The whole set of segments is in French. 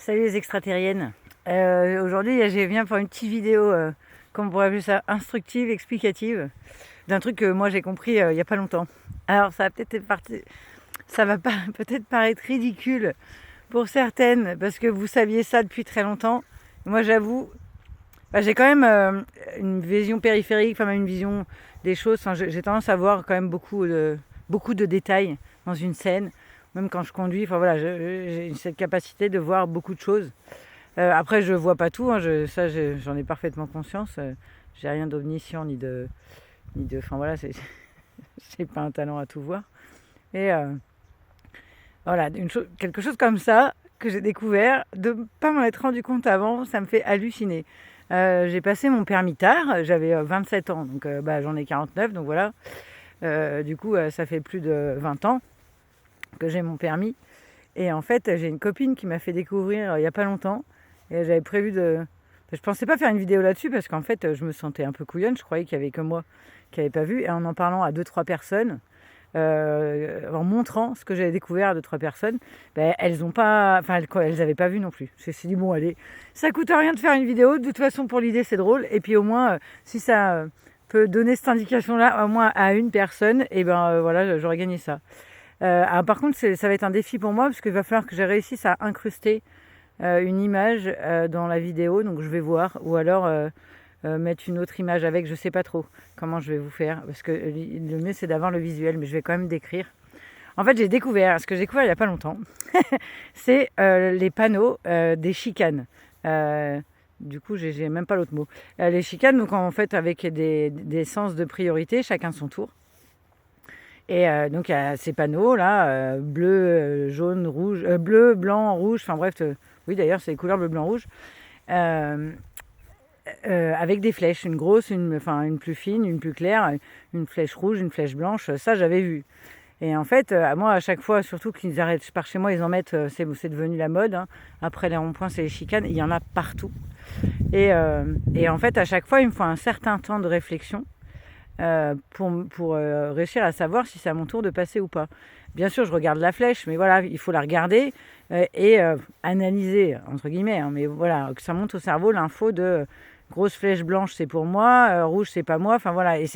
Salut les extraterriennes. Aujourd'hui, je viens pour une petite vidéo, comme on pourrait appeler ça, instructive, explicative, d'un truc que moi j'ai compris il n'y a pas longtemps. Alors ça va peut-être ça va pas peut-être paraître ridicule pour certaines, parce que vous saviez ça depuis très longtemps. Moi j'avoue, j'ai quand même une vision périphérique, enfin même une vision des choses. Enfin, j'ai tendance à voir quand même beaucoup de détails dans une scène. Même quand je conduis, enfin voilà, j'ai cette capacité de voir beaucoup de choses. Après, je vois pas tout, hein, j'en ai parfaitement conscience. J'ai rien d'omniscient enfin voilà, c'est pas un talent à tout voir. Et voilà, quelque chose comme ça que j'ai découvert, de pas m'en être rendu compte avant, ça me fait halluciner. J'ai passé mon permis tard, j'avais 27 ans, donc j'en ai 49, donc voilà. Du coup, ça fait plus de 20 ans que j'ai mon permis. Et en fait, j'ai une copine qui m'a fait découvrir il n'y a pas longtemps. Et j'avais prévu de... Je pensais pas faire une vidéo là-dessus parce qu'en fait, je me sentais un peu couillonne. Je croyais qu'il y avait que moi qui n'avais pas vu. Et en parlant à deux, trois personnes, en montrant ce que j'avais découvert à deux, trois personnes, elles ont pas... Enfin, elles n'avaient pas vu non plus. Je me suis dit, bon, allez, ça coûte rien de faire une vidéo. De toute façon, pour l'idée, c'est drôle. Et puis au moins, si ça peut donner cette indication-là, au moins à une personne, et voilà, j'aurais gagné ça. Alors, par contre, ça va être un défi pour moi parce qu'il va falloir que je réussisse à incruster une image dans la vidéo, donc je vais voir, ou alors mettre une autre image avec, je sais pas trop comment je vais vous faire, parce que le mieux c'est d'avoir le visuel, mais je vais quand même décrire. En fait, ce que j'ai découvert il n'y a pas longtemps, c'est les panneaux des chicanes. Du coup, j'ai même pas l'autre mot. Les chicanes, donc en fait, avec des sens de priorité, chacun son tour. Et donc il y a ces panneaux là, bleu, jaune, rouge, bleu, blanc, rouge, enfin bref, oui d'ailleurs c'est les couleurs bleu, blanc, rouge, euh, avec des flèches, une grosse, une plus fine, une plus claire, une flèche rouge, une flèche blanche, ça j'avais vu. Et en fait, moi à chaque fois, surtout qu'ils arrêtent par chez moi, ils en mettent, c'est devenu la mode, hein. Après les ronds-points, c'est les chicanes, il y en a partout. Et en fait, à chaque fois, il me faut un certain temps de réflexion pour réussir à savoir si c'est à mon tour de passer ou pas. Bien sûr, je regarde la flèche, mais voilà, il faut la regarder et analyser, entre guillemets, hein, mais voilà, que ça monte au cerveau l'info de grosse flèche blanche, c'est pour moi, rouge, c'est pas moi, enfin voilà, et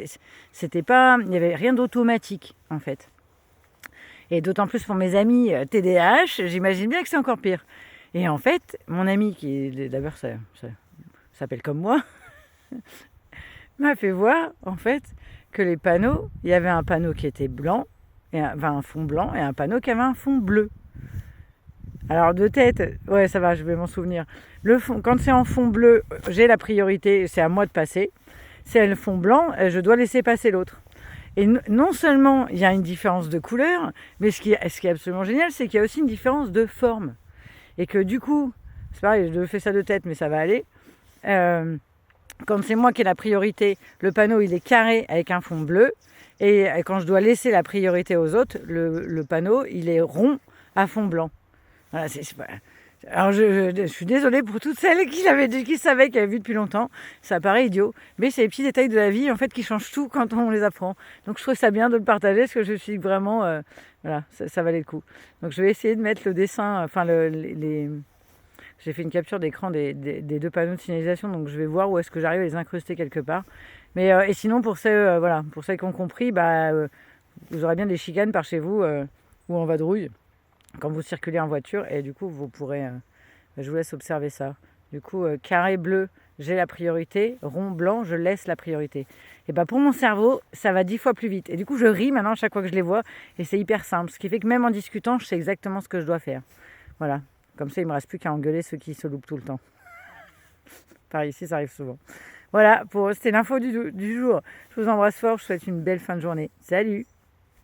c'était pas, il n'y avait rien d'automatique, en fait. Et d'autant plus pour mes amis TDAH, j'imagine bien que c'est encore pire. Et en fait, mon ami, qui d'abord ça s'appelle comme moi, m'a fait voir en fait que les panneaux, il y avait un panneau qui était blanc, un fond blanc, et un panneau qui avait un fond bleu. Alors de tête, ouais ça va, je vais m'en souvenir. Quand c'est en fond bleu, j'ai la priorité, c'est à moi de passer. Si c'est le fond blanc, je dois laisser passer l'autre. Et non seulement il y a une différence de couleur, mais ce qui est absolument génial, c'est qu'il y a aussi une différence de forme. Et que du coup, c'est pareil, je fais ça de tête, mais ça va aller. Quand c'est moi qui ai la priorité, le panneau il est carré avec un fond bleu. Et quand je dois laisser la priorité aux autres, le panneau il est rond à fond blanc. Voilà, alors je suis désolée pour toutes celles qui savaient, qui avaient vu depuis longtemps. Ça paraît idiot, mais c'est les petits détails de la vie en fait qui changent tout quand on les apprend. Donc je trouve ça bien de le partager parce que je suis vraiment, voilà, ça valait le coup. Donc je vais essayer de mettre le dessin, enfin j'ai fait une capture d'écran des deux panneaux de signalisation, donc je vais voir où est-ce que j'arrive à les incruster quelque part. Mais et sinon pour ceux, voilà, pour celles qui ont compris, vous aurez bien des chicanes par chez vous ou en vadrouille quand vous circulez en voiture, et du coup vous pourrez, je vous laisse observer ça. Du coup carré bleu, j'ai la priorité, rond blanc, je laisse la priorité. Et pour mon cerveau, ça va 10 fois plus vite. Et du coup je ris maintenant à chaque fois que je les vois, et c'est hyper simple, ce qui fait que même en discutant, je sais exactement ce que je dois faire. Voilà. Comme ça, il ne me reste plus qu'à engueuler ceux qui se loupent tout le temps. Par ici, ça arrive souvent. Voilà, c'était l'info du jour. Je vous embrasse fort, je vous souhaite une belle fin de journée. Salut!